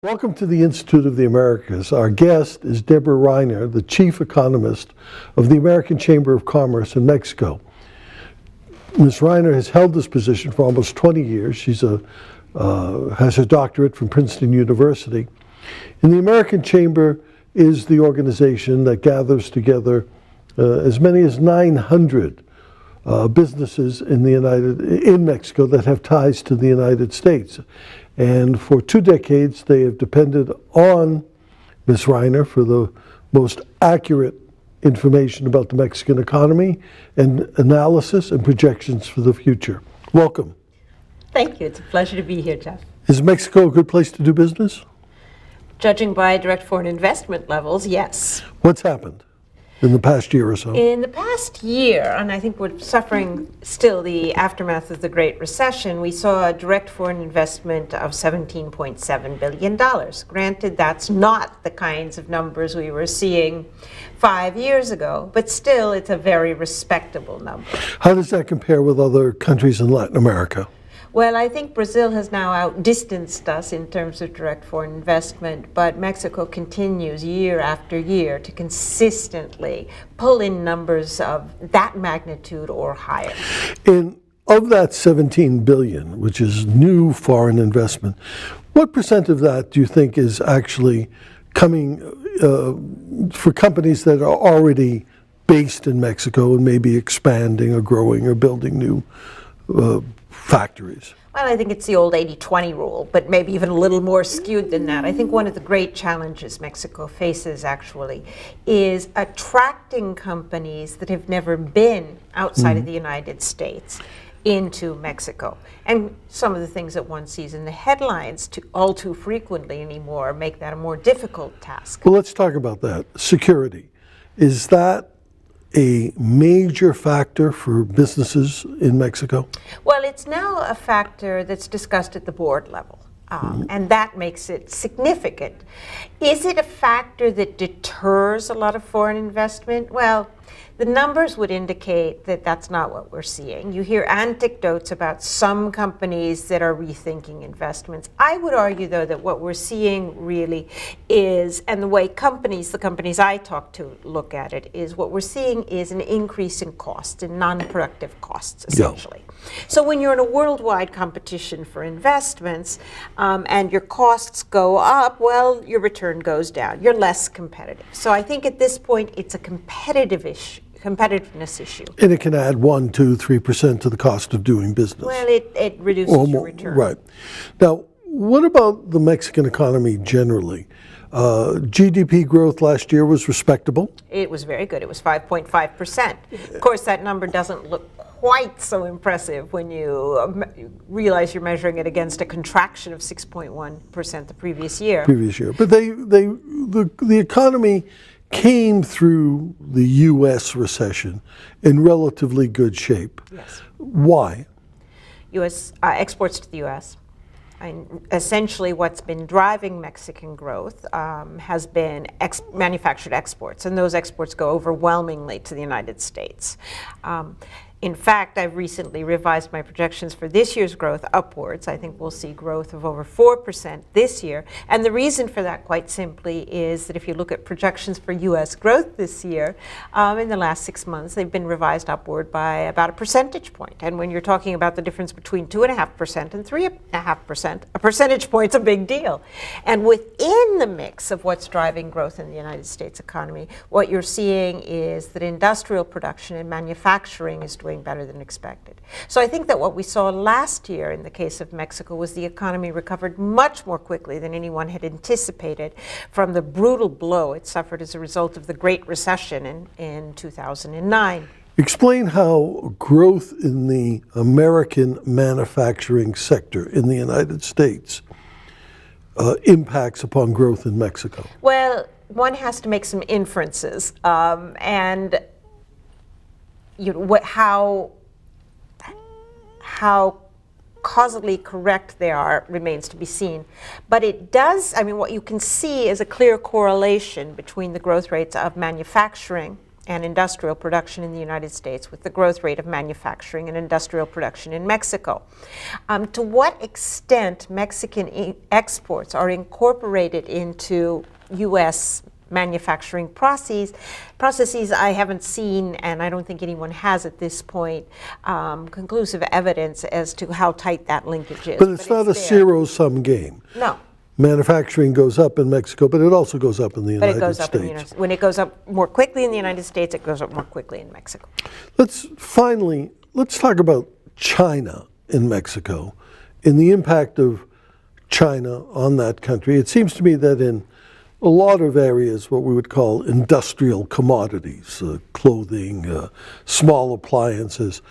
Welcome to the Institute of the Americas. Our guest is Deborah Riner, the Chief Economist of the American Chamber of Commerce in Mexico. Ms. Riner has held this position for almost 20 years. She's has her doctorate from Princeton University. And the American Chamber is the organization that gathers together as many as 900 businesses in Mexico that have ties to the United States. And for 2 decades, they have depended on Ms. Riner for the most accurate information about the Mexican economy and analysis and projections for the future. Welcome. Thank you. It's a pleasure to be here, Jeff. Is Mexico a good place to do business? Judging by direct foreign investment levels, yes. What's happened in the past year or so? In the past year, and I think we're suffering still the aftermath of the Great Recession, we saw a direct foreign investment of $17.7 billion. Granted, that's not the kinds of numbers we were seeing 5 years ago, but still it's a very respectable number. How does that compare with other countries in Latin America? Well, I think Brazil has now outdistanced us in terms of direct foreign investment, but Mexico continues year after year to consistently pull in numbers of that magnitude or higher. And of that 17 billion, which is new foreign investment, what percent of that do you think is actually coming for companies that are already based in Mexico and maybe expanding or growing or building new factories? Well, I think it's the old 80-20 rule, but maybe even a little more skewed than that. I think one of the great challenges Mexico faces actually is attracting companies that have never been outside of the United States into Mexico. And some of the things that one sees in the headlines all too frequently anymore make that a more difficult task. Well, let's talk about that. Security. Is that a major factor for businesses in Mexico? Well, it's now a factor that's discussed at the board level, and that makes it significant. Is it a factor that deters a lot of foreign investment? Well, the numbers would indicate that that's not what we're seeing. You hear anecdotes about some companies that are rethinking investments. I would argue, though, that what we're seeing really is, and the way the companies I talk to look at it, is what we're seeing is an increase in costs, in non-productive costs, essentially. Yeah. So when you're in a worldwide competition for investments and your costs go up, well, your return goes down. You're less competitive. So I think at this point, it's a competitiveness issue. And it can add 1%, 2%, 3% to the cost of doing business. Well, it reduces your return. Right. Now, what about the Mexican economy generally? GDP growth last year was respectable. It was very good. It was 5.5%. Of course, that number doesn't look quite so impressive when you realize you're measuring it against a contraction of 6.1% the previous year. But the economy came through the U.S. recession in relatively good shape. Yes. Why? U.S. Exports to the U.S. And essentially what's been driving Mexican growth has been manufactured exports, and those exports go overwhelmingly to the United States. In fact, I've recently revised my projections for this year's growth upwards. I think we'll see growth of over 4% this year. And the reason for that, quite simply, is that if you look at projections for U.S. growth this year, in the last 6 months, they've been revised upward by about a percentage point. And when you're talking about the difference between 2.5% and 3.5%, a percentage point's a big deal. And within the mix of what's driving growth in the United States economy, what you're seeing is that industrial production and manufacturing is doing better than expected. So I think that what we saw last year in the case of Mexico was the economy recovered much more quickly than anyone had anticipated from the brutal blow it suffered as a result of the Great Recession in 2009. Explain how growth in the American manufacturing sector in the United States impacts upon growth in Mexico. Well, one has to make some inferences, and how causally correct they are remains to be seen. But it does, what you can see is a clear correlation between the growth rates of manufacturing and industrial production in the United States with the growth rate of manufacturing and industrial production in Mexico. To what extent Mexican exports are incorporated into U.S. manufacturing processes, I haven't seen, and I don't think anyone has at this point, conclusive evidence as to how tight that linkage is. But it's not a zero-sum game. No. Manufacturing goes up in Mexico, but it also goes up in the United States. But it goes up in the United States. When it goes up more quickly in the United States, it goes up more quickly in Mexico. Let's talk about China in Mexico and the impact of China on that country. It seems to me that in a lot of areas, what we would call industrial commodities, clothing, small appliances,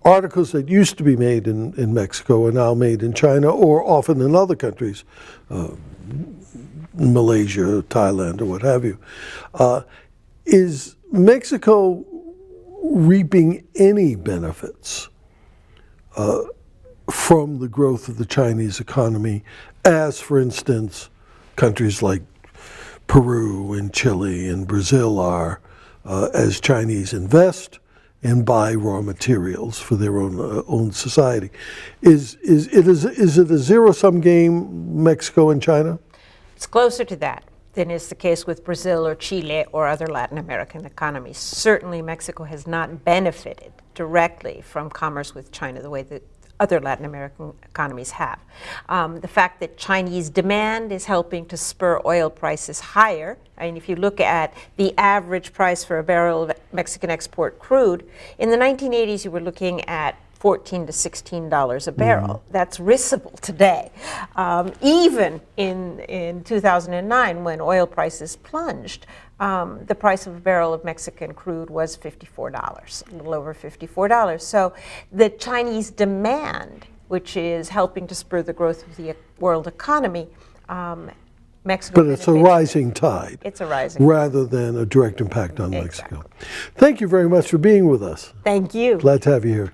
articles that used to be made in Mexico are now made in China or often in other countries, Malaysia, Thailand, or what have you. Is Mexico reaping any benefits from the growth of the Chinese economy, as, for instance, countries like Peru and Chile and Brazil are, as Chinese invest and buy raw materials for their own society? Is it a zero-sum game, Mexico and China? It's closer to that than is the case with Brazil or Chile or other Latin American economies. Certainly Mexico has not benefited directly from commerce with China the way that other Latin American economies have. The fact that Chinese demand is helping to spur oil prices higher. I mean, if you look at the average price for a barrel of Mexican export crude, in the 1980s you were looking at $14 to $16 a barrel. That's risible today. Even in 2009, when oil prices plunged, the price of a barrel of Mexican crude was $54, a little over $54. So the Chinese demand, which is helping to spur the growth of the world economy, Mexico. But it's a rising tide. It's a rising rather than a direct impact on Mexico. Thank you very much for being with us. Thank you. Glad to have you here.